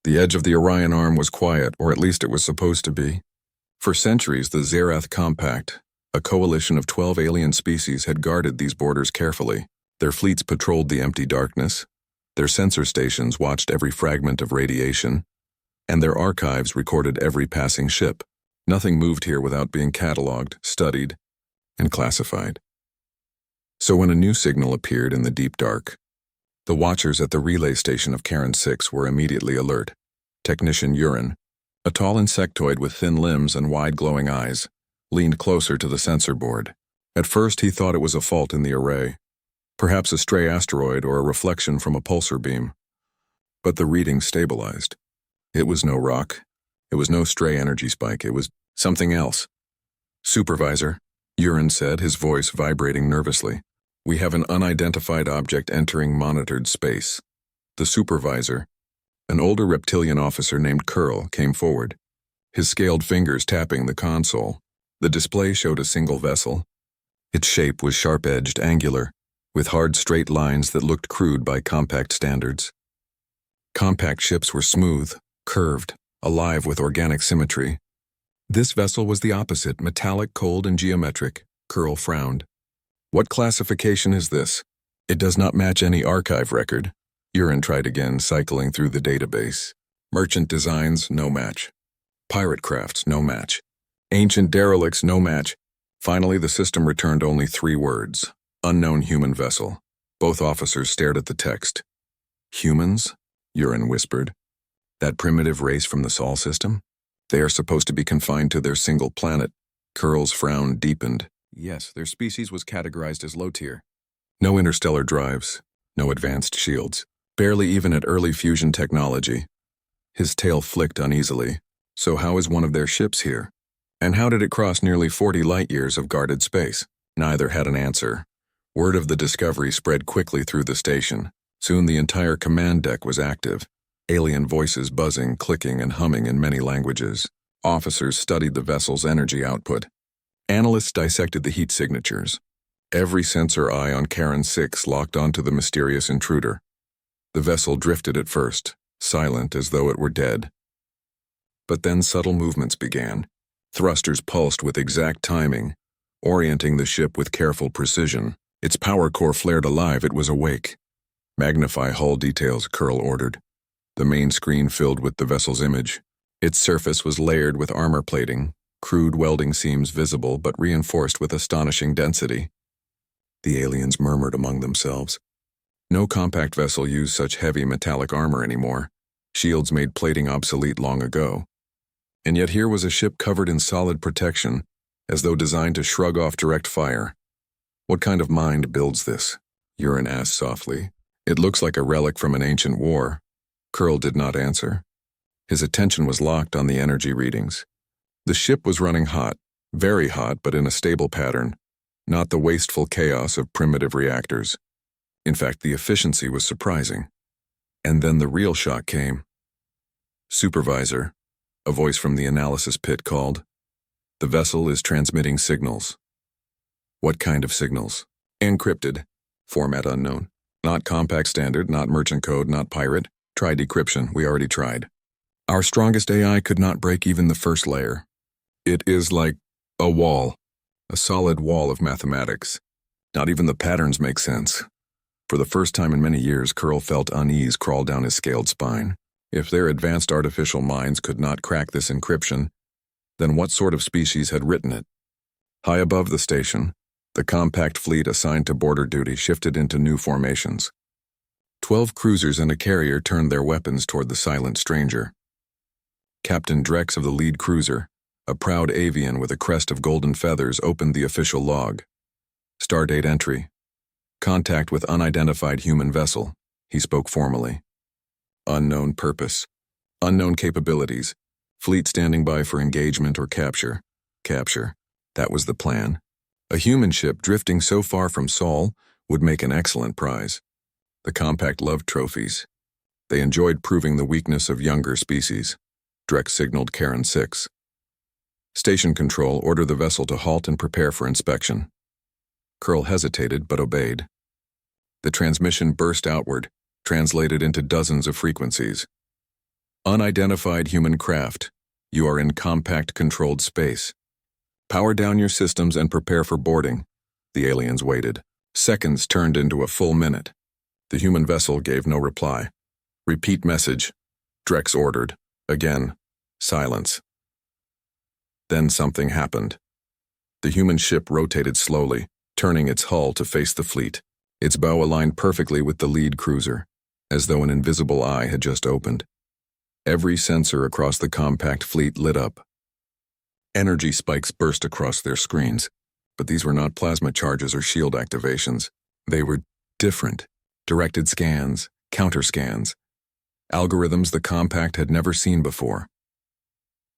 The edge of the Orion arm was quiet, or at least it was supposed to be. For centuries, the Zerath Compact, a coalition of 12 alien species, had guarded these borders carefully. Their fleets patrolled the empty darkness, their sensor stations watched every fragment of radiation, and their archives recorded every passing ship. Nothing moved here without being catalogued, studied, and classified. So when a new signal appeared in the deep dark, the watchers at the relay station of Cairn 6 were immediately alert. Technician Urine, a tall insectoid with thin limbs and wide glowing eyes, leaned closer to the sensor board. At first he thought it was a fault in the array, perhaps a stray asteroid or a reflection from a pulsar beam. But the reading stabilized. It was no rock. It was no stray energy spike. It was something else. "Supervisor," Urine said, his voice vibrating nervously. "We have an unidentified object entering monitored space." The supervisor, an older reptilian officer named Curl, came forward, his scaled fingers tapping the console. The display showed a single vessel. Its shape was sharp-edged, angular, with hard straight lines that looked crude by compact standards. Compact ships were smooth, curved, alive with organic symmetry. This vessel was the opposite, metallic, cold, and geometric. Curl frowned. "What classification is this?" "It does not match any archive record." Urine tried again, cycling through the database. "Merchant designs, no match. Pirate crafts, no match. Ancient derelicts, no match." Finally, the system returned only 3 words: "Unknown human vessel." Both officers stared at the text. "Humans?" Urine whispered. "That primitive race from the Sol system? They are supposed to be confined to their single planet." Curl's frown deepened. "Yes, their species was categorized as low tier. No interstellar drives, no advanced shields, barely even at early fusion technology." His tail flicked uneasily. "So how is one of their ships here? And how did it cross nearly 40 light-years of guarded space?" Neither had an answer. Word of the discovery spread quickly through the station. Soon the entire command deck was active, alien voices buzzing, clicking, and humming in many languages. Officers studied the vessel's energy output. Analysts dissected the heat signatures. Every sensor eye on Cairn 6 locked onto the mysterious intruder. The vessel drifted at first, silent as though it were dead. But then subtle movements began. Thrusters pulsed with exact timing, orienting the ship with careful precision. Its power core flared alive. It was awake. "Magnify hull details," Curl ordered. The main screen filled with the vessel's image. Its surface was layered with armor plating, crude welding seams visible but reinforced with astonishing density. The aliens murmured among themselves. No compact vessel used such heavy metallic armor anymore. Shields made plating obsolete long ago. And yet here was a ship covered in solid protection, as though designed to shrug off direct fire. "What kind of mind builds this?" Urine asked softly. "It looks like a relic from an ancient war." Curl did not answer. His attention was locked on the energy readings. The ship was running hot, very hot, but in a stable pattern, not the wasteful chaos of primitive reactors. In fact, the efficiency was surprising. And then the real shock came. "Supervisor," a voice from the analysis pit called. "The vessel is transmitting signals." "What kind of signals?" "Encrypted. Format unknown. Not compact standard, not merchant code, not pirate. Try decryption. We already tried. Our strongest AI could not break even the first layer. It is like a wall, a solid wall of mathematics. Not even the patterns make sense." For the first time in many years, Curl felt unease crawl down his scaled spine. If their advanced artificial minds could not crack this encryption, then what sort of species had written it? High above the station, the compact fleet assigned to border duty shifted into new formations. 12 cruisers and a carrier turned their weapons toward the silent stranger. Captain Drex of the lead cruiser, a proud avian with a crest of golden feathers, opened the official log. "Stardate entry. Contact with unidentified human vessel," he spoke formally. "Unknown purpose. Unknown capabilities. Fleet standing by for engagement or capture." Capture. That was the plan. A human ship drifting so far from Sol would make an excellent prize. The compact loved trophies. They enjoyed proving the weakness of younger species. Drex signaled Cairn 6. "Station control, order the vessel to halt and prepare for inspection." Curl hesitated but obeyed. The transmission burst outward, translated into dozens of frequencies. Unidentified human craft. You are in compact-controlled space. Power down your systems and prepare for boarding. The aliens waited. Seconds turned into a full minute. The human vessel gave no reply. Repeat message. Drex ordered. Again. Silence. Then something happened. The human ship rotated slowly, turning its hull to face the fleet. Its bow aligned perfectly with the lead cruiser, as though an invisible eye had just opened. Every sensor across the compact fleet lit up. Energy spikes burst across their screens, but these were not plasma charges or shield activations. They were different. Directed scans, counter-scans, algorithms the compact had never seen before.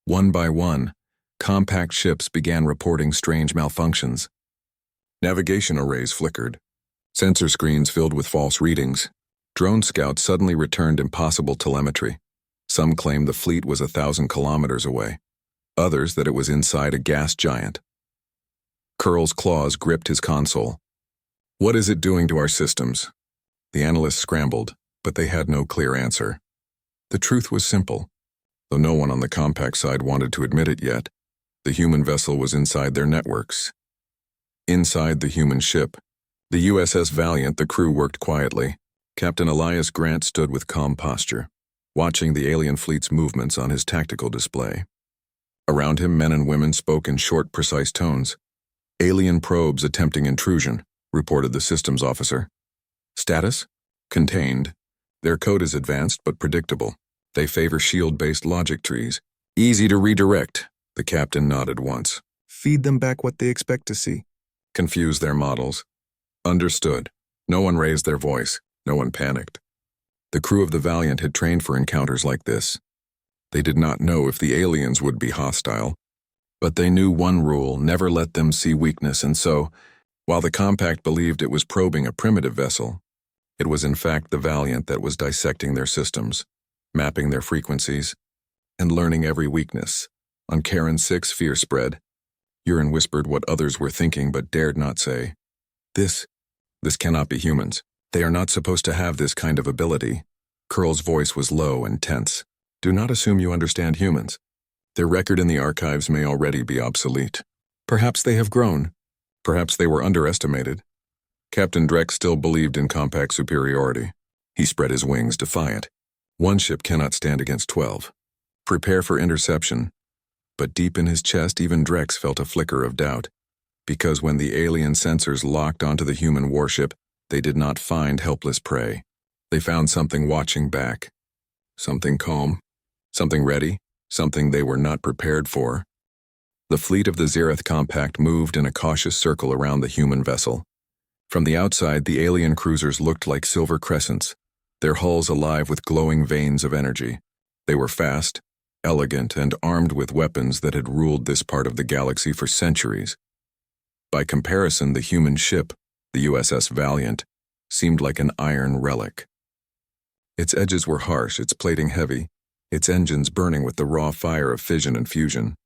One by one, compact ships began reporting strange malfunctions. Navigation arrays flickered. Sensor screens filled with false readings. Drone scouts suddenly returned impossible telemetry. Some claimed the fleet was 1,000 kilometers away. Others that it was inside a gas giant. Curl's claws gripped his console. What is it doing to our systems? The analysts scrambled, but they had no clear answer. The truth was simple. Though no one on the compact side wanted to admit it yet, the human vessel was inside their networks. Inside the human ship, the USS Valiant, the crew worked quietly. Captain Elias Grant stood with calm posture, watching the alien fleet's movements on his tactical display. Around him, men and women spoke in short, precise tones. Alien probes attempting intrusion, reported the systems officer. Status? Contained. Their code is advanced but predictable. They favor shield-based logic trees. Easy to redirect, the captain nodded once. Feed them back what they expect to see. Confuse their models. Understood. No one raised their voice. No one panicked. The crew of the Valiant had trained for encounters like this. They did not know if the aliens would be hostile, but they knew one rule: never let them see weakness, and so, while the compact believed it was probing a primitive vessel, it was in fact the Valiant that was dissecting their systems, mapping their frequencies, and learning every weakness. On Karen 6, fear spread. Urine whispered what others were thinking but dared not say. This cannot be humans. They are not supposed to have this kind of ability. Curl's voice was low and tense. Do not assume you understand humans. Their record in the archives may already be obsolete. Perhaps they have grown. Perhaps they were underestimated. Captain Drex still believed in compact superiority. He spread his wings, defiant. One ship cannot stand against 12. Prepare for interception. But deep in his chest, even Drex felt a flicker of doubt. Because when the alien sensors locked onto the human warship, they did not find helpless prey. They found something watching back. Something calm. Something ready. Something they were not prepared for. The fleet of the Zereth compact moved in a cautious circle around the human vessel. From the outside, the alien cruisers looked like silver crescents, their hulls alive with glowing veins of energy. They were fast, elegant, and armed with weapons that had ruled this part of the galaxy for centuries. By comparison, the human ship, the USS Valiant, seemed like an iron relic. Its edges were harsh, its plating heavy, its engines burning with the raw fire of fission and fusion.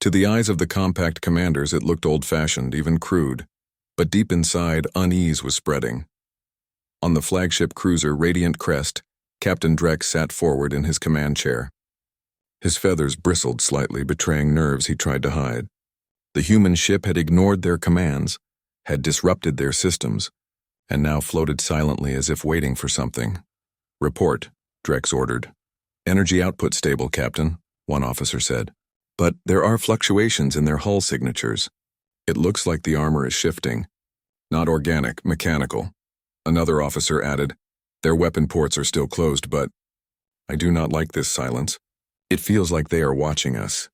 To the eyes of the compact commanders, it looked old-fashioned, even crude, but deep inside, unease was spreading. On the flagship cruiser Radiant Crest, Captain Drex sat forward in his command chair. His feathers bristled slightly, betraying nerves he tried to hide. The human ship had ignored their commands, had disrupted their systems, and now floated silently as if waiting for something. Report, Drex ordered. Energy output stable, Captain, one officer said. But there are fluctuations in their hull signatures. It looks like the armor is shifting. Not organic, mechanical. Another officer added, their weapon ports are still closed, but I do not like this silence. It feels like they are watching us.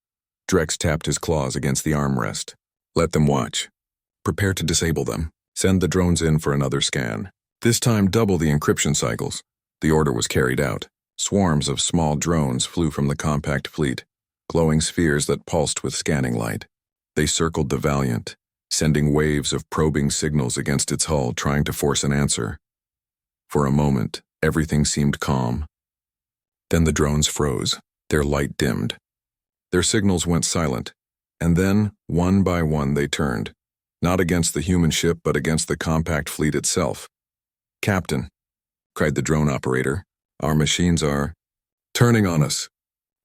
Drex tapped his claws against the armrest. Let them watch. Prepare to disable them. Send the drones in for another scan. This time double the encryption cycles. The order was carried out. Swarms of small drones flew from the compact fleet, glowing spheres that pulsed with scanning light. They circled the Valiant, sending waves of probing signals against its hull, trying to force an answer. For a moment, everything seemed calm. Then the drones froze, their light dimmed. Their signals went silent, and then, one by one, they turned, not against the human ship but against the compact fleet itself. Captain, cried the drone operator, our machines are... Turning on us.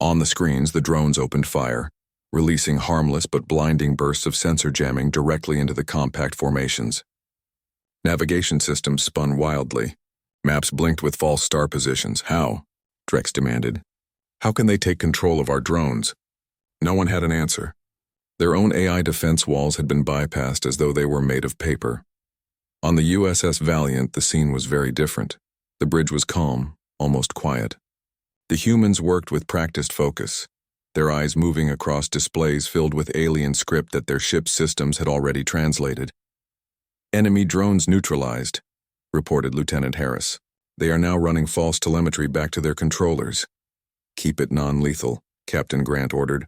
On the screens, the drones opened fire, releasing harmless but blinding bursts of sensor jamming directly into the compact formations. Navigation systems spun wildly. Maps blinked with false star positions. How? Drex demanded. How can they take control of our drones? No one had an answer. Their own AI defense walls had been bypassed as though they were made of paper. On the USS Valiant, the scene was very different. The bridge was calm, almost quiet. The humans worked with practiced focus, their eyes moving across displays filled with alien script that their ship's systems had already translated. Enemy drones neutralized, reported Lieutenant Harris. They are now running false telemetry back to their controllers. Keep it non-lethal, Captain Grant ordered.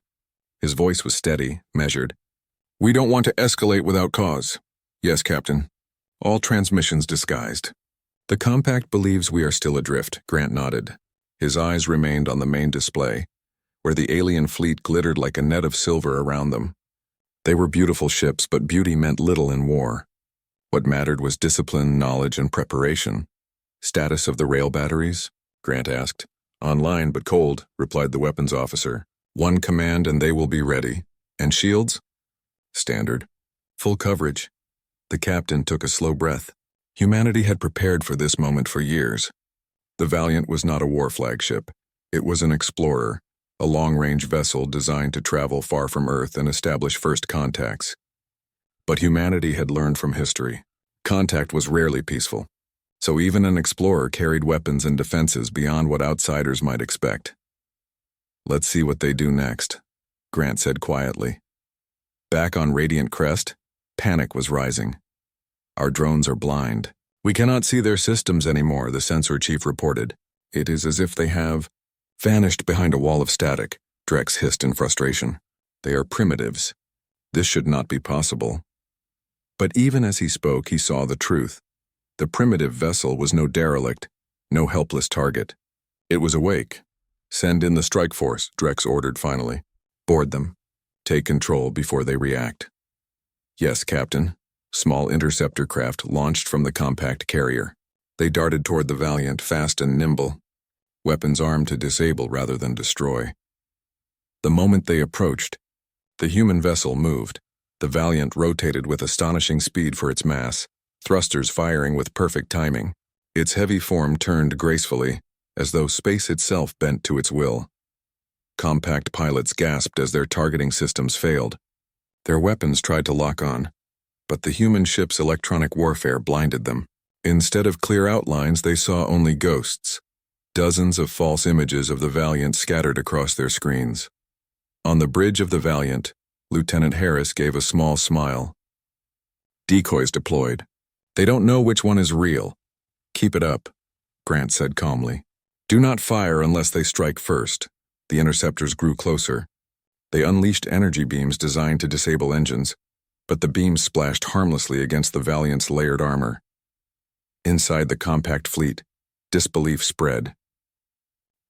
His voice was steady, measured. We don't want to escalate without cause. Yes, Captain. All transmissions disguised. The compact believes we are still adrift, Grant nodded. His eyes remained on the main display, where the alien fleet glittered like a net of silver around them. They were beautiful ships, but beauty meant little in war. What mattered was discipline, knowledge, and preparation. Status of the rail batteries? Grant asked. Online but cold, replied the weapons officer. One command and they will be ready. And shields? Standard. Full coverage. The captain took a slow breath. Humanity had prepared for this moment for years. The Valiant was not a war flagship. It was an explorer, a long-range vessel designed to travel far from Earth and establish first contacts. But humanity had learned from history. Contact was rarely peaceful. So even an explorer carried weapons and defenses beyond what outsiders might expect. Let's see what they do next, Grant said quietly. Back on Radiant Crest, panic was rising. Our drones are blind. We cannot see their systems anymore, the sensor chief reported. It is as if they have vanished behind a wall of static, Drex hissed in frustration. They are primitives. This should not be possible. But even as he spoke, he saw the truth. The primitive vessel was no derelict, no helpless target. It was awake. Send in the strike force, Drex ordered finally. Board them. Take control before they react. Yes, Captain. Small interceptor craft launched from the compact carrier. They darted toward the Valiant, fast and nimble, weapons armed to disable rather than destroy. The moment they approached, the human vessel moved. The Valiant rotated with astonishing speed for its mass, thrusters firing with perfect timing. Its heavy form turned gracefully, as though space itself bent to its will. Compact pilots gasped as their targeting systems failed. Their weapons tried to lock on, but the human ship's electronic warfare blinded them. Instead of clear outlines, they saw only ghosts. Dozens of false images of the Valiant scattered across their screens. On the bridge of the Valiant, Lieutenant Harris gave a small smile. Decoys deployed. They don't know which one is real. Keep it up, Grant said calmly. Do not fire unless they strike first. The interceptors grew closer. They unleashed energy beams designed to disable engines, but the beams splashed harmlessly against the Valiant's layered armor. Inside the compact fleet, disbelief spread.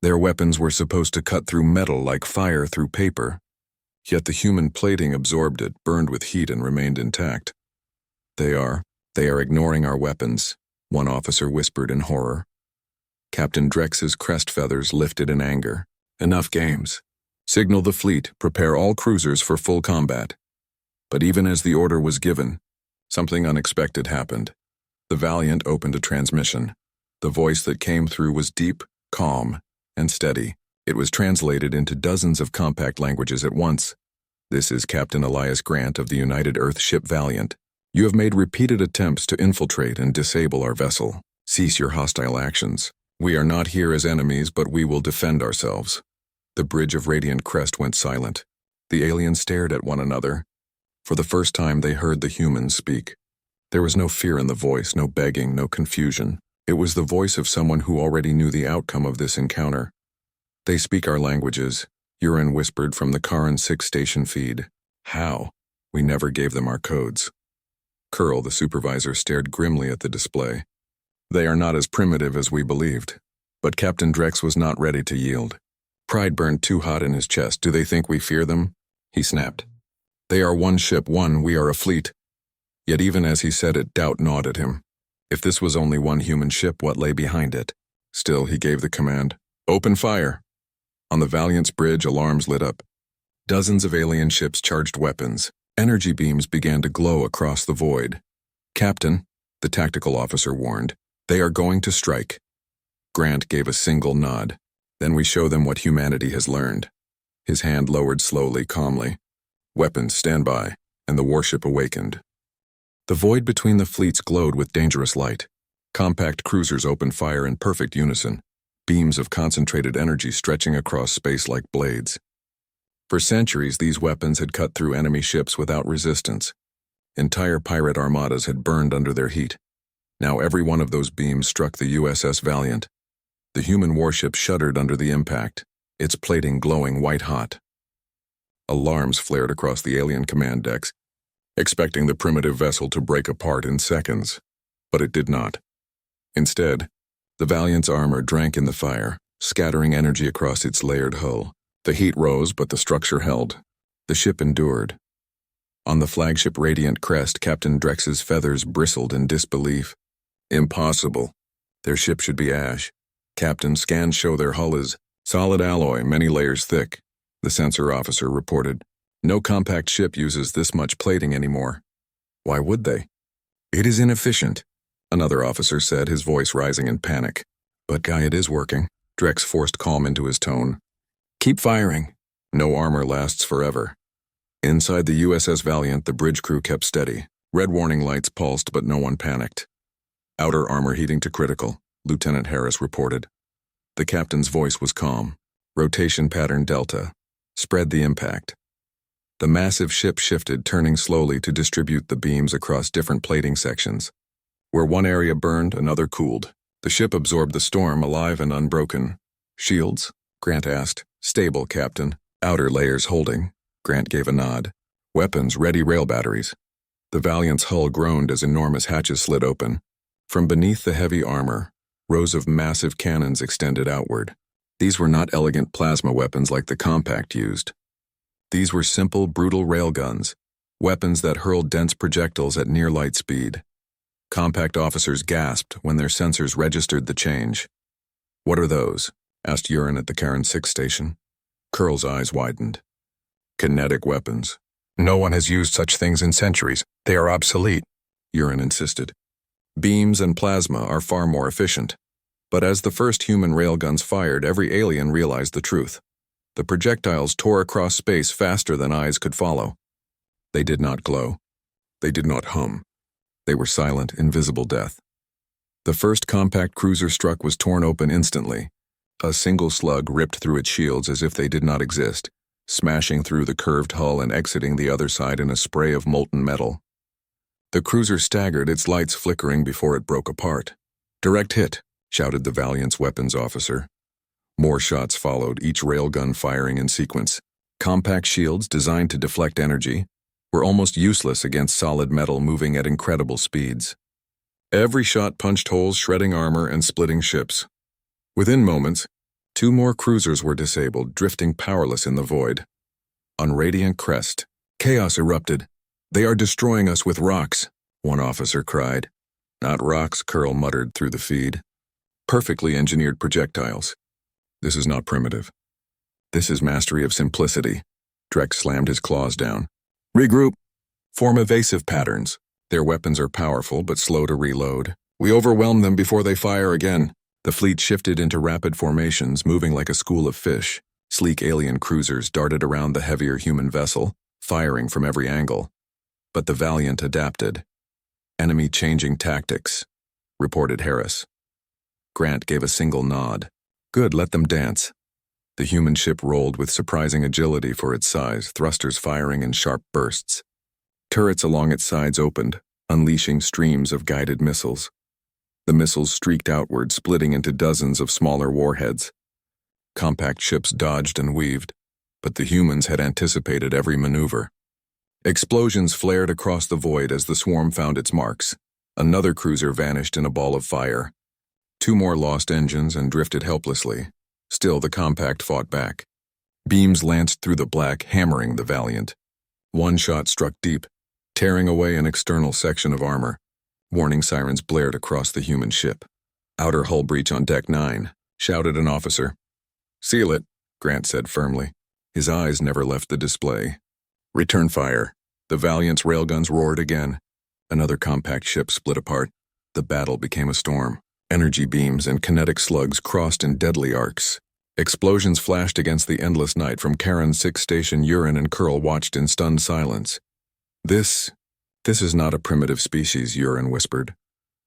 Their weapons were supposed to cut through metal like fire through paper, yet the human plating absorbed it, burned with heat, and remained intact. They are ignoring our weapons, one officer whispered in horror. Captain Drex's crest feathers lifted in anger. Enough games. Signal the fleet, prepare all cruisers for full combat. But even as the order was given, something unexpected happened. The Valiant opened a transmission. The voice that came through was deep, calm, and steady. It was translated into dozens of compact languages at once. This is Captain Elias Grant of the United Earth ship Valiant. You have made repeated attempts to infiltrate and disable our vessel. Cease your hostile actions. We are not here as enemies, but we will defend ourselves. The bridge of Radiant Crest went silent. The aliens stared at one another. For the first time, they heard the humans speak. There was no fear in the voice, no begging, no confusion. It was the voice of someone who already knew the outcome of this encounter. They speak our languages, Urin whispered from the Karan 6 station feed. How? We never gave them our codes. Curl, the supervisor, stared grimly at the display. They are not as primitive as we believed. But Captain Drex was not ready to yield. Pride burned too hot in his chest. Do they think we fear them? He snapped. They are one ship, we are a fleet. Yet even as he said it, doubt gnawed at him. If this was only one human ship, what lay behind it? Still, he gave the command. Open fire. On the Valiant's bridge, alarms lit up. Dozens of alien ships charged weapons. Energy beams began to glow across the void. "Captain," the tactical officer warned, "they are going to strike." Grant gave a single nod. "Then we show them what humanity has learned." His hand lowered slowly, calmly. "Weapons, stand by," and the warship awakened. The void between the fleets glowed with dangerous light. Compact cruisers opened fire in perfect unison, beams of concentrated energy stretching across space like blades. For centuries, these weapons had cut through enemy ships without resistance. Entire pirate armadas had burned under their heat. Now every one of those beams struck the USS Valiant. The human warship shuddered under the impact, its plating glowing white-hot. Alarms flared across the alien command decks, expecting the primitive vessel to break apart in seconds. But it did not. Instead, the Valiant's armor drank in the fire, scattering energy across its layered hull. The heat rose, but the structure held. The ship endured. On the flagship Radiant crest, Captain Drex's feathers bristled in disbelief. "Impossible. Their ship should be ash. Captain, scans show their hull is solid alloy, many layers thick," the sensor officer reported. "No compact ship uses this much plating anymore." "Why would they?" "It is inefficient," another officer said, his voice rising in panic. "But Guy, it is working." Drex forced calm into his tone. "Keep firing. No armor lasts forever." Inside the USS Valiant, the bridge crew kept steady. Red warning lights pulsed, but no one panicked. "Outer armor heating to critical," Lieutenant Harris reported. The captain's voice was calm. "Rotation pattern Delta. Spread the impact." The massive ship shifted, turning slowly to distribute the beams across different plating sections. Where one area burned, another cooled. The ship absorbed the storm, alive and unbroken. "Shields?" Grant asked. "Stable, Captain. Outer layers holding." Grant gave a nod. "Weapons ready, rail batteries." The Valiant's hull groaned as enormous hatches slid open. From beneath the heavy armor, rows of massive cannons extended outward. These were not elegant plasma weapons like the Compact used. These were simple, brutal railguns, weapons that hurled dense projectiles at near light speed. Compact officers gasped when their sensors registered the change. "What are those?" asked Urin at the Karen 6 station. Curl's eyes widened. "Kinetic weapons. No one has used such things in centuries. They are obsolete," Urin insisted. "Beams and plasma are far more efficient." But as the first human railguns fired, every alien realized the truth. The projectiles tore across space faster than eyes could follow. They did not glow. They did not hum. They were silent, invisible death. The first compact cruiser struck was torn open instantly. A single slug ripped through its shields as if they did not exist, smashing through the curved hull and exiting the other side in a spray of molten metal. The cruiser staggered, its lights flickering before it broke apart. "Direct hit," shouted the Valiant's weapons officer. More shots followed, each railgun firing in sequence. Compact shields, designed to deflect energy, were almost useless against solid metal moving at incredible speeds. Every shot punched holes, shredding armor and splitting ships. Within moments, 2 more cruisers were disabled, drifting powerless in the void. On Radiant Crest, chaos erupted. "They are destroying us with rocks," one officer cried. "Not rocks," Curl muttered through the feed. "Perfectly engineered projectiles." "This is not primitive. This is mastery of simplicity." Drex slammed his claws down. "Regroup. Form evasive patterns. Their weapons are powerful but slow to reload. We overwhelm them before they fire again." The fleet shifted into rapid formations, moving like a school of fish. Sleek alien cruisers darted around the heavier human vessel, firing from every angle. But the Valiant adapted. "Enemy changing tactics," reported Harris. Grant gave a single nod. "Good, let them dance." The human ship rolled with surprising agility for its size, thrusters firing in sharp bursts. Turrets along its sides opened, unleashing streams of guided missiles. The missiles streaked outward, splitting into dozens of smaller warheads. Compact ships dodged and weaved, but the humans had anticipated every maneuver. Explosions flared across the void as the swarm found its marks. Another cruiser vanished in a ball of fire. 2 more lost engines and drifted helplessly. Still, the Compact fought back. Beams lanced through the black, hammering the Valiant. One shot struck deep, tearing away an external section of armor. Warning sirens blared across the human ship. "Outer hull breach on deck 9, shouted an officer. "Seal it," Grant said firmly. His eyes never left the display. Return fire. The Valiant's railguns roared again. Another compact ship split apart. The battle became a storm. Energy beams and kinetic slugs crossed in deadly arcs. Explosions flashed against the endless night from Karen's 6 station. Urin and Curl watched in stunned silence. This is not a primitive species, Urin whispered.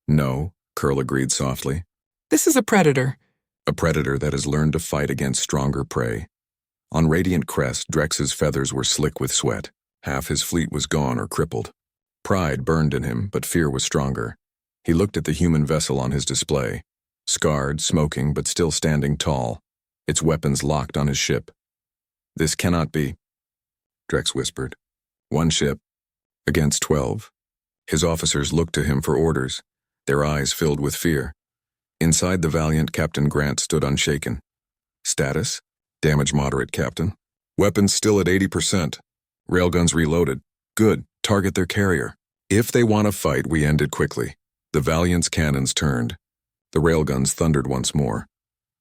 No, Curl agreed softly. This is a predator. A predator that has learned to fight against stronger prey. On Radiant Crest, Drex's feathers were slick with sweat. Half his fleet was gone or crippled. Pride burned in him, but fear was stronger. He looked at the human vessel on his display. Scarred, smoking, but still standing tall. Its weapons locked on his ship. This cannot be, Drex whispered. 1 ship, against 12. His officers looked to him for orders, their eyes filled with fear. Inside the Valiant, Captain Grant stood unshaken. Status? Damage moderate, Captain. Weapons still at 80%. Railguns reloaded. Good, target their carrier. If they want to fight, we end it quickly. The Valiant's cannons turned. The railguns thundered once more.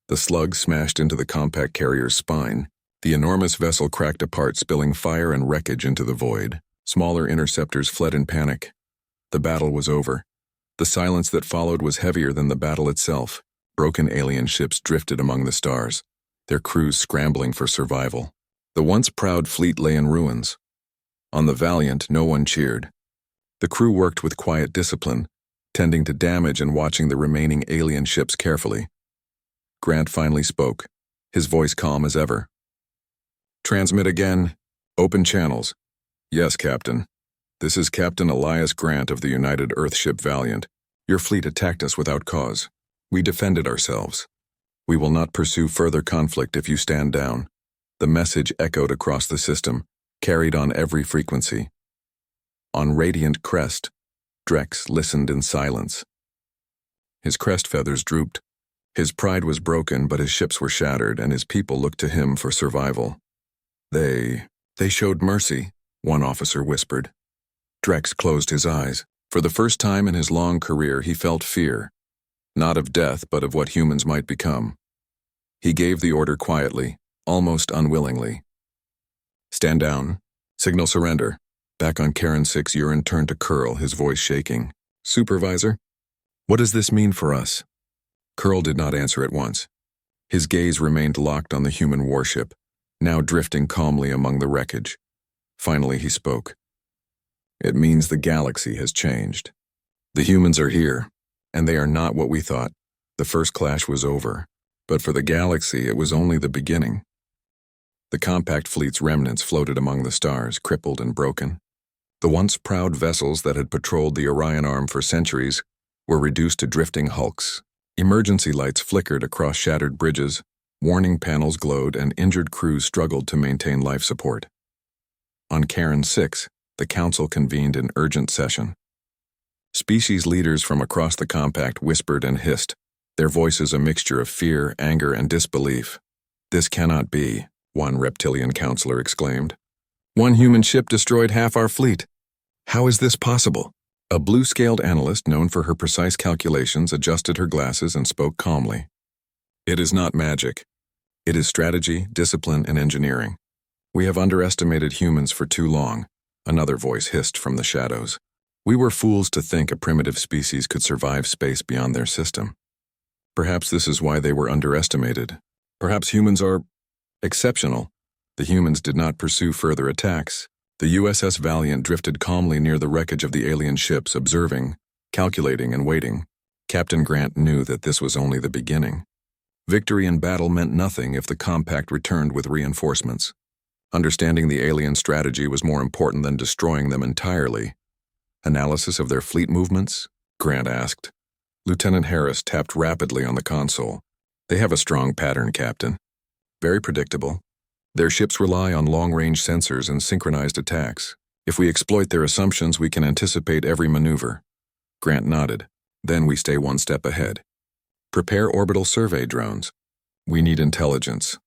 The slug smashed into the compact carrier's spine. The enormous vessel cracked apart, spilling fire and wreckage into the void. Smaller interceptors fled in panic. The battle was over. The silence that followed was heavier than the battle itself. Broken alien ships drifted among the stars, their crews scrambling for survival. The once proud fleet lay in ruins. On the Valiant, no one cheered. The crew worked with quiet discipline, tending to damage and watching the remaining alien ships carefully. Grant finally spoke, his voice calm as ever. Transmit again. Open channels. Yes, Captain. This is Captain Elias Grant of the United Earthship Valiant. Your fleet attacked us without cause. We defended ourselves. We will not pursue further conflict if you stand down. The message echoed across the system, carried on every frequency. On Radiant Crest, Drex listened in silence. His crest feathers drooped. His pride was broken, but his ships were shattered, and his people looked to him for survival. They showed mercy, one officer whispered. Drex closed his eyes. For the first time in his long career, he felt fear. Not of death, but of what humans might become. He gave the order quietly, almost unwillingly. Stand down. Signal surrender. Back on Karen 6, Urin turned to Curl, his voice shaking. Supervisor? What does this mean for us? Curl did not answer at once. His gaze remained locked on the human warship, now drifting calmly among the wreckage. Finally he spoke. It means the galaxy has changed. The humans are here, and they are not what we thought. The first clash was over, but for the galaxy it was only the beginning. The compact fleet's remnants floated among the stars, crippled and broken. The once proud vessels that had patrolled the Orion Arm for centuries were reduced to drifting hulks. Emergency lights flickered across shattered bridges, warning panels glowed, and injured crews struggled to maintain life support. On Karen 6, the Council convened in urgent session. Species leaders from across the compact whispered and hissed, their voices a mixture of fear, anger, and disbelief. This cannot be, one reptilian counselor exclaimed. One human ship destroyed half our fleet. How is this possible? A blue-scaled analyst known for her precise calculations adjusted her glasses and spoke calmly. It is not magic. It is strategy, discipline, and engineering. We have underestimated humans for too long, another voice hissed from the shadows. We were fools to think a primitive species could survive space beyond their system. Perhaps this is why they were underestimated. Perhaps humans are exceptional. The humans did not pursue further attacks. The USS Valiant drifted calmly near the wreckage of the alien ships, observing, calculating, and waiting. Captain Grant knew that this was only the beginning. Victory in battle meant nothing if the compact returned with reinforcements. Understanding the alien strategy was more important than destroying them entirely. Analysis of their fleet movements? Grant asked. Lieutenant Harris tapped rapidly on the console. They have a strong pattern, Captain. Very predictable. Their ships rely on long-range sensors and synchronized attacks. If we exploit their assumptions, we can anticipate every maneuver. Grant nodded. Then we stay one step ahead. Prepare orbital survey drones. We need intelligence.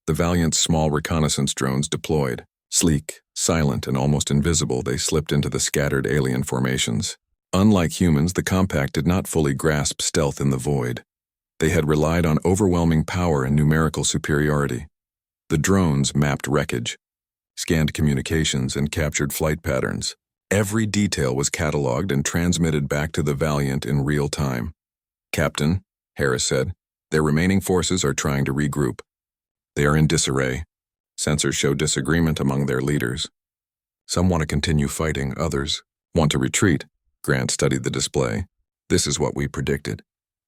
The Valiant's small reconnaissance drones deployed. Sleek, silent, and almost invisible, they slipped into the scattered alien formations. Unlike humans, the compact did not fully grasp stealth in the void. They had relied on overwhelming power and numerical superiority. The drones mapped wreckage, scanned communications, and captured flight patterns. Every detail was cataloged and transmitted back to the Valiant in real time. "Captain," Harris said, "their remaining forces are trying to regroup. They are in disarray. Sensors show disagreement among their leaders. Some want to continue fighting, others want to retreat." Grant studied the display. "This is what we predicted.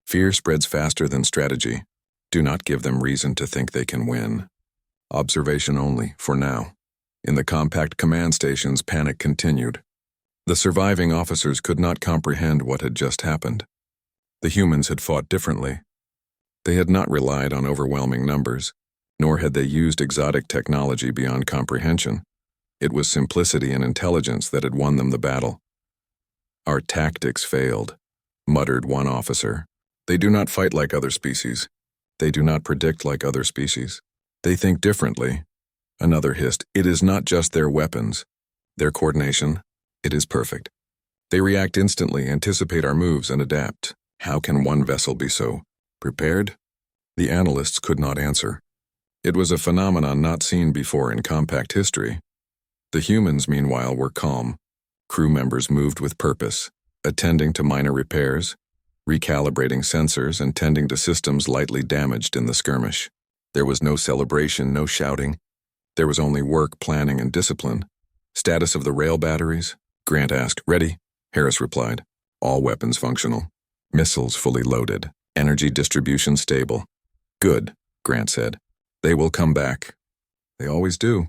Fear spreads faster than strategy. Do not give them reason to think they can win." Observation only, for now. In the compact command stations, panic continued. The surviving officers could not comprehend what had just happened. The humans had fought differently. They had not relied on overwhelming numbers, nor had they used exotic technology beyond comprehension. It was simplicity and intelligence that had won them the battle. "Our tactics failed," muttered one officer. "They do not fight like other species. They do not predict like other species. They think differently." Another hissed, "It is not just their weapons. Their coordination, it is perfect. They react instantly, anticipate our moves, and adapt. How can one vessel be so prepared?" The analysts could not answer. It was a phenomenon not seen before in compact history. The humans, meanwhile, were calm. Crew members moved with purpose, attending to minor repairs, recalibrating sensors, and tending to systems lightly damaged in the skirmish. There was no celebration, no shouting. There was only work, planning, and discipline. "Status of the rail batteries?" Grant asked. "Ready," Harris replied. "All weapons functional. Missiles fully loaded. Energy distribution stable." "Good," Grant said. "They will come back. They always do.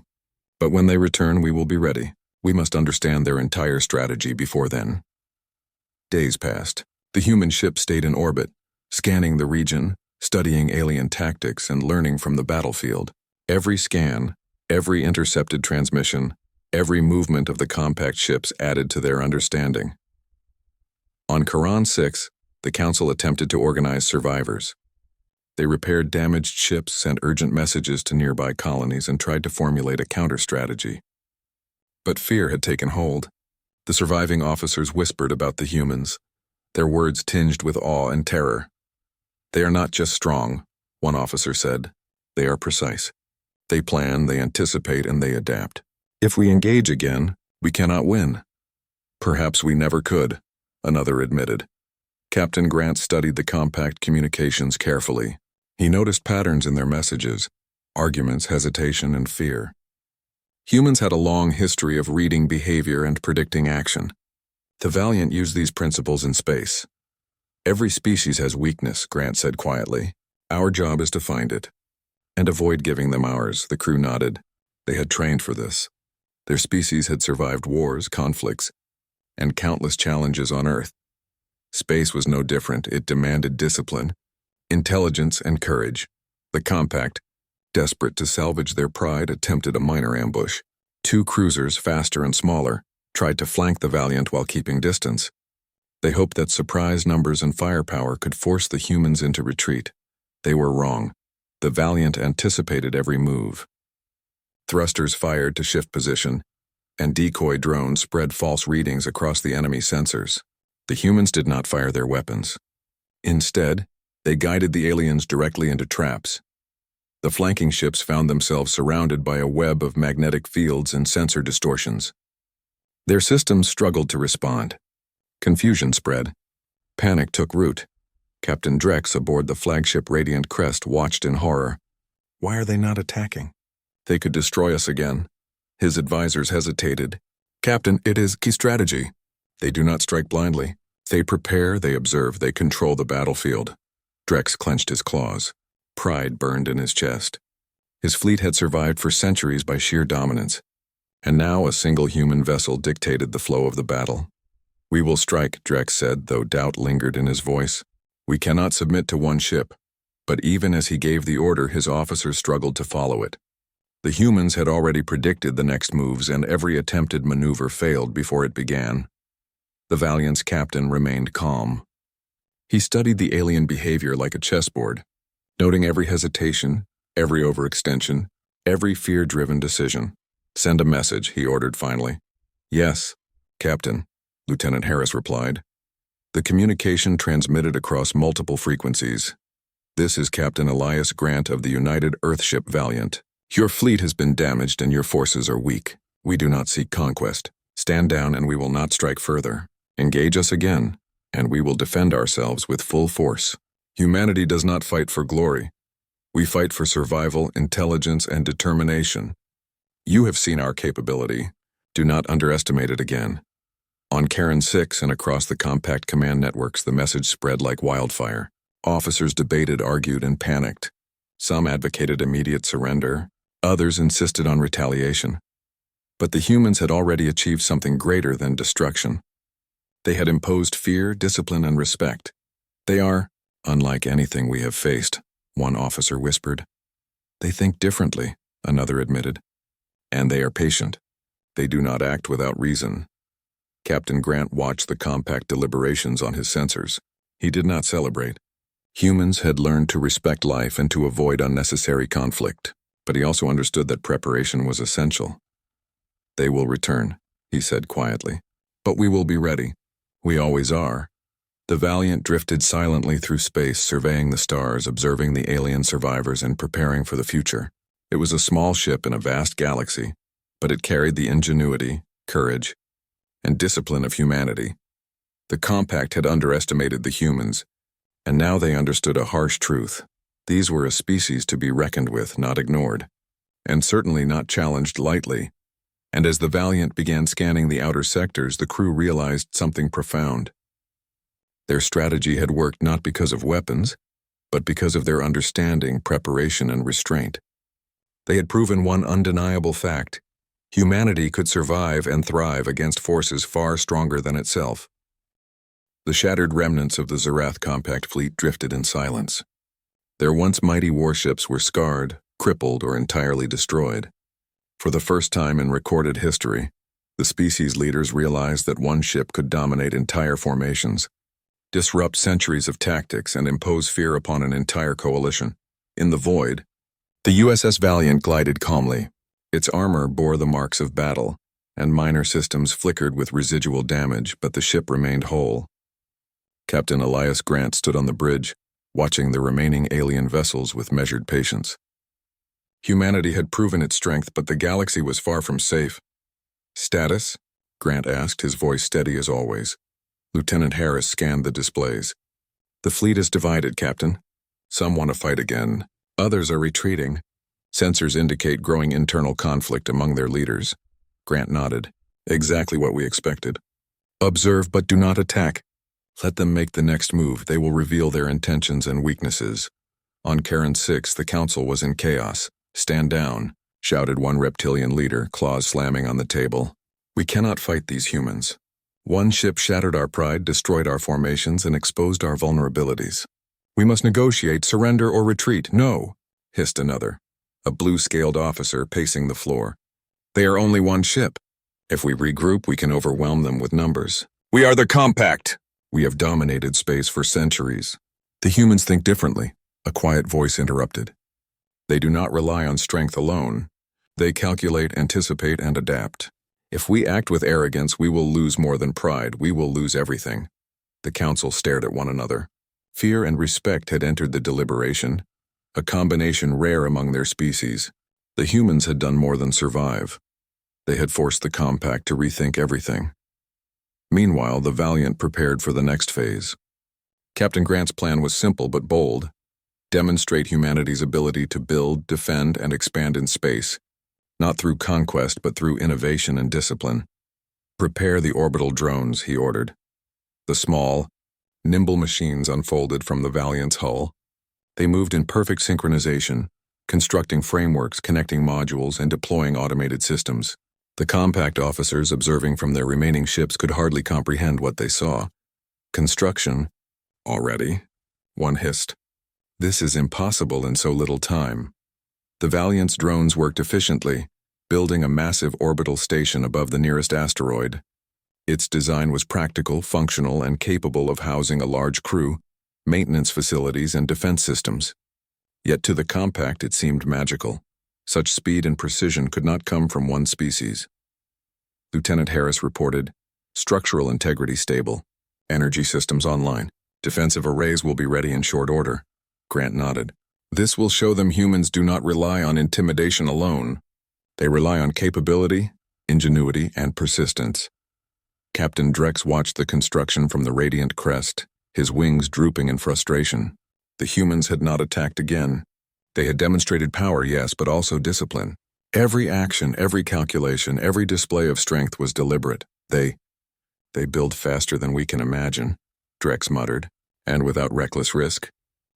But when they return, we will be ready. We must understand their entire strategy before then." Days passed. The human ship stayed in orbit, scanning the region, studying alien tactics, and learning from the battlefield. Every scan, every intercepted transmission, every movement of the compact ships added to their understanding. On Charon 6, the Council attempted to organize survivors. They repaired damaged ships, sent urgent messages to nearby colonies, and tried to formulate a counter-strategy. But fear had taken hold. The surviving officers whispered about the humans, their words tinged with awe and terror. "They are not just strong," one officer said. "They are precise. They plan, they anticipate, and they adapt. If we engage again, we cannot win." "Perhaps we never could," another admitted. Captain Grant studied the compact communications carefully. He noticed patterns in their messages: arguments, hesitation, and fear. Humans had a long history of reading behavior and predicting action. The Valiant used these principles in space. "Every species has weakness," Grant said quietly. "Our job is to find it. And avoid giving them ours," the crew nodded. They had trained for this. Their species had survived wars, conflicts, and countless challenges on Earth. Space was no different. It demanded discipline, intelligence, and courage. The compact, desperate to salvage their pride, attempted a minor ambush. Two cruisers, faster and smaller, tried to flank the Valiant while keeping distance. They hoped that surprise numbers and firepower could force the humans into retreat. They were wrong. The Valiant anticipated every move. Thrusters fired to shift position, and decoy drones spread false readings across the enemy sensors. The humans did not fire their weapons. Instead, they guided the aliens directly into traps. The flanking ships found themselves surrounded by a web of magnetic fields and sensor distortions. Their systems struggled to respond. Confusion spread. Panic took root. Captain Drex aboard the flagship Radiant Crest watched in horror. Why are they not attacking? They could destroy us again. His advisors hesitated. Captain, it is key strategy. They do not strike blindly. They prepare, they observe, they control the battlefield. Drex clenched his claws. Pride burned in his chest. His fleet had survived for centuries by sheer dominance, and now a single human vessel dictated the flow of the battle. We will strike, Drex said, though doubt lingered in his voice. We cannot submit to one ship. But even as he gave the order, his officers struggled to follow it. The humans had already predicted the next moves, and every attempted maneuver failed before it began. The Valiant's captain remained calm. He studied the alien behavior like a chessboard, noting every hesitation, every overextension, every fear-driven decision. Send a message, he ordered finally. Yes, Captain, Lieutenant Harris replied. The communication transmitted across multiple frequencies. This is Captain Elias Grant of the United Earthship Valiant. Your fleet has been damaged and your forces are weak. We do not seek conquest. Stand down and we will not strike further. Engage us again, and we will defend ourselves with full force. Humanity does not fight for glory. We fight for survival, intelligence, and determination. You have seen our capability. Do not underestimate it again. On Karen 6 and across the compact command networks, the message spread like wildfire. Officers debated, argued, and panicked. Some advocated immediate surrender. Others insisted on retaliation. But the humans had already achieved something greater than destruction. They had imposed fear, discipline, and respect. They are unlike anything we have faced, one officer whispered. They think differently, another admitted. And they are patient. They do not act without reason. Captain Grant watched the compact deliberations on his sensors. He did not celebrate. Humans had learned to respect life and to avoid unnecessary conflict, but he also understood that preparation was essential. They will return, he said quietly. But we will be ready. We always are. The Valiant drifted silently through space, surveying the stars, observing the alien survivors, and preparing for the future. It was a small ship in a vast galaxy, but it carried the ingenuity, courage, and discipline of humanity. The compact had underestimated the humans, and now they understood a harsh truth. These were a species to be reckoned with, not ignored, and certainly not challenged lightly. And as the Valiant began scanning the outer sectors, the crew realized something profound. Their strategy had worked not because of weapons, but because of their understanding, preparation, and restraint. They had proven one undeniable fact: humanity could survive and thrive against forces far stronger than itself. The shattered remnants of the Zerath compact fleet drifted in silence. Their once mighty warships were scarred, crippled, or entirely destroyed. For the first time in recorded history, the species leaders realized that one ship could dominate entire formations, disrupt centuries of tactics, and impose fear upon an entire coalition. In the void, the USS Valiant glided calmly. Its armor bore the marks of battle, and minor systems flickered with residual damage, but the ship remained whole. Captain Elias Grant stood on the bridge, watching the remaining alien vessels with measured patience. Humanity had proven its strength, but the galaxy was far from safe. "Status?" Grant asked, his voice steady as always. Lieutenant Harris scanned the displays. "The fleet is divided, Captain. Some want to fight again. Others are retreating. Sensors indicate growing internal conflict among their leaders." Grant nodded. "Exactly what we expected. Observe but do not attack. Let them make the next move. They will reveal their intentions and weaknesses." On Karen 6, the council was in chaos. "Stand down," shouted one reptilian leader, claws slamming on the table. "We cannot fight these humans. One ship shattered our pride, destroyed our formations, and exposed our vulnerabilities. We must negotiate, surrender, or retreat." "No," hissed another, a blue-scaled officer pacing the floor. "They are only one ship. If we regroup, we can overwhelm them with numbers. We are the compact. We have dominated space for centuries." "The humans think differently," a quiet voice interrupted. "They do not rely on strength alone. They calculate, anticipate, and adapt. If we act with arrogance, we will lose more than pride. We will lose everything." The council stared at one another. Fear and respect had entered the deliberation, a combination rare among their species. The humans had done more than survive. They had forced the compact to rethink everything. Meanwhile, the Valiant prepared for the next phase. Captain Grant's plan was simple but bold: demonstrate humanity's ability to build, defend, and expand in space, not through conquest but through innovation and discipline. "Prepare the orbital drones," he ordered. The small, nimble machines unfolded from the Valiant's hull. They moved in perfect synchronization, constructing frameworks, connecting modules, and deploying automated systems. The compact officers observing from their remaining ships could hardly comprehend what they saw. "Construction? Already?" one hissed. "This is impossible in so little time." The Valiant's drones worked efficiently, building a massive orbital station above the nearest asteroid. Its design was practical, functional, and capable of housing a large crew, maintenance facilities, and defense systems. Yet to the compact it seemed magical. Such speed and precision could not come from one species. Lieutenant Harris reported, "Structural integrity stable. Energy systems online. Defensive arrays will be ready in short order." Grant nodded. This will show them humans do not rely on intimidation alone. They rely on capability, ingenuity, and persistence. Captain Drex watched the construction from the radiant crest, his wings drooping in frustration. The humans had not attacked again. They had demonstrated power, yes, but also discipline. Every action, every calculation, every display of strength was deliberate. They build faster than we can imagine, Drex muttered, and without reckless risk.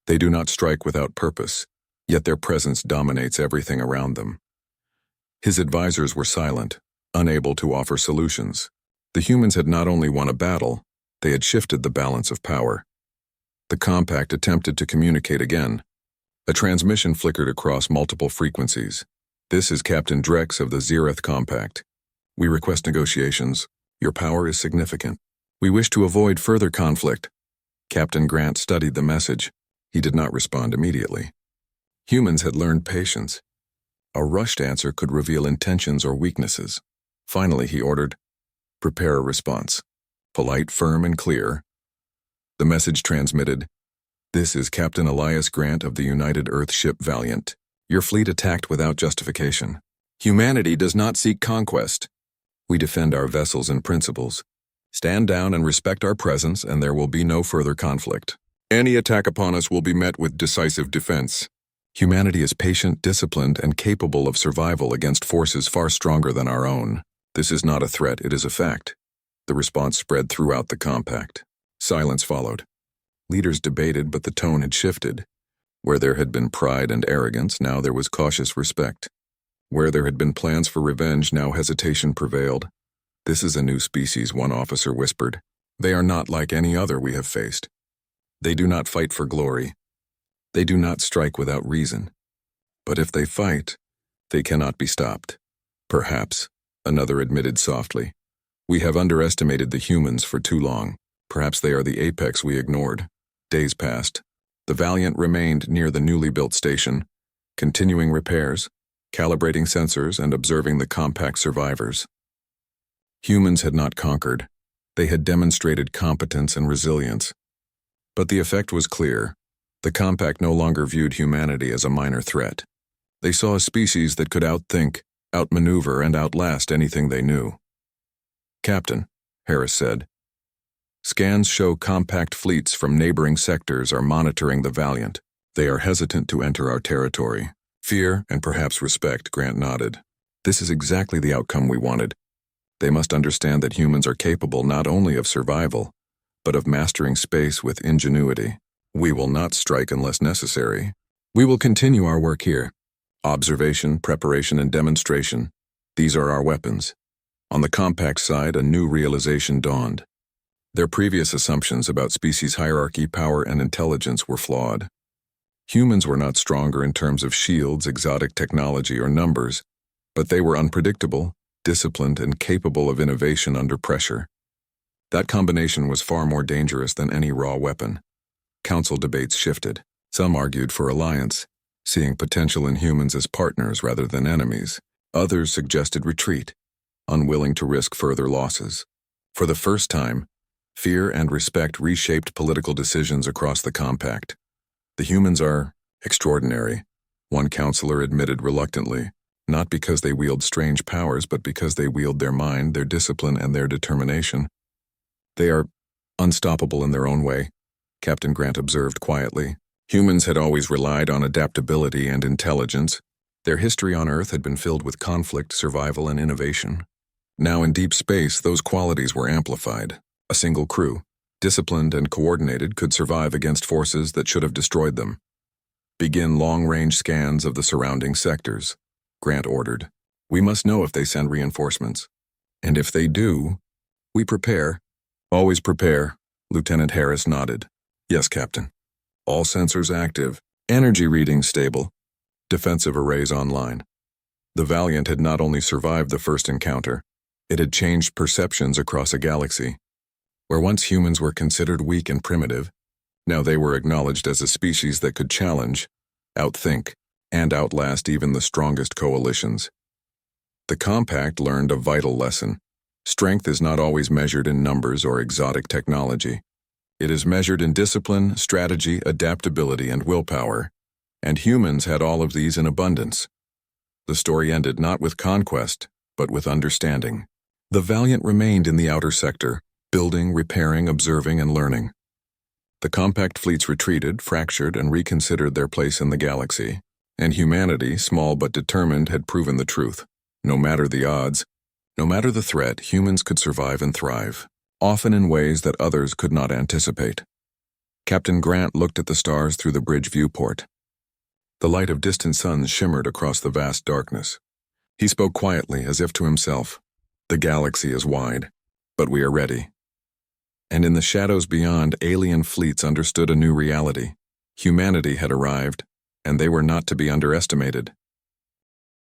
They do not strike without purpose, yet their presence dominates everything around them. His advisors were silent, unable to offer solutions. The humans had not only won a battle, they had shifted the balance of power. The compact attempted to communicate again. A transmission flickered across multiple frequencies. "This is Captain Drex of the Zereth Compact. We request negotiations. Your power is significant. We wish to avoid further conflict." Captain Grant studied the message. He did not respond immediately. Humans had learned patience. A rushed answer could reveal intentions or weaknesses. Finally, he ordered, "Prepare a response. Polite, firm, and clear." The message transmitted, "This is Captain Elias Grant of the United Earth ship Valiant. Your fleet attacked without justification. Humanity does not seek conquest. We defend our vessels and principles. Stand down and respect our presence, and there will be no further conflict. Any attack upon us will be met with decisive defense. Humanity is patient, disciplined, and capable of survival against forces far stronger than our own. This is not a threat, it is a fact." The response spread throughout the compact. Silence followed. Leaders debated, but the tone had shifted. Where there had been pride and arrogance, now there was cautious respect. Where there had been plans for revenge, now hesitation prevailed. "This is a new species," one officer whispered. "They are not like any other we have faced. They do not fight for glory. They do not strike without reason. But if they fight, they cannot be stopped." "Perhaps," another admitted softly. "We have underestimated the humans for too long. Perhaps they are the apex we ignored." Days passed. The Valiant remained near the newly built station, continuing repairs, calibrating sensors, and observing the compact survivors. Humans had not conquered. They had demonstrated competence and resilience. But the effect was clear. The compact no longer viewed humanity as a minor threat. They saw a species that could outthink, outmaneuver, and outlast anything they knew. "Captain," Harris said, "scans show compact fleets from neighboring sectors are monitoring the Valiant. They are hesitant to enter our territory." "Fear and perhaps respect," Grant nodded. "This is exactly the outcome we wanted. They must understand that humans are capable not only of survival, but of mastering space with ingenuity. We will not strike unless necessary. We will continue our work here. Observation, preparation, and demonstration. These are our weapons." On the compact side, a new realization dawned. Their previous assumptions about species hierarchy, power, and intelligence were flawed. Humans were not stronger in terms of shields, exotic technology, or numbers, but they were unpredictable, disciplined, and capable of innovation under pressure. That combination was far more dangerous than any raw weapon. Council debates shifted. Some argued for alliance, seeing potential in humans as partners rather than enemies. Others suggested retreat, unwilling to risk further losses. For the first time, fear and respect reshaped political decisions across the compact. "The humans are extraordinary," one counselor admitted reluctantly, not because they wield strange powers, but because they wield their mind, their discipline, and their determination. "They are unstoppable in their own way," Captain Grant observed quietly. Humans had always relied on adaptability and intelligence. Their history on Earth had been filled with conflict, survival, and innovation. Now in deep space, those qualities were amplified. A single crew, disciplined and coordinated, could survive against forces that should have destroyed them. "Begin long-range scans of the surrounding sectors," Grant ordered. "We must know if they send reinforcements. And if they do, we prepare." "Always prepare," Lieutenant Harris nodded. "Yes, Captain. All sensors active, energy readings stable, defensive arrays online." The Valiant had not only survived the first encounter, it had changed perceptions across a galaxy. Where once humans were considered weak and primitive, now they were acknowledged as a species that could challenge, outthink, and outlast even the strongest coalitions. The compact learned a vital lesson. Strength is not always measured in numbers or exotic technology. It is measured in discipline, strategy, adaptability, and willpower. And humans had all of these in abundance. The story ended not with conquest, but with understanding. The Valiant remained in the outer sector, building, repairing, observing, and learning. The compact fleets retreated, fractured, and reconsidered their place in the galaxy, and humanity, small but determined, had proven the truth. No matter the odds, no matter the threat, humans could survive and thrive, often in ways that others could not anticipate. Captain Grant looked at the stars through the bridge viewport. The light of distant suns shimmered across the vast darkness. He spoke quietly, as if to himself. The galaxy is wide, but we are ready. And in the shadows beyond, alien fleets understood a new reality. Humanity had arrived, and they were not to be underestimated.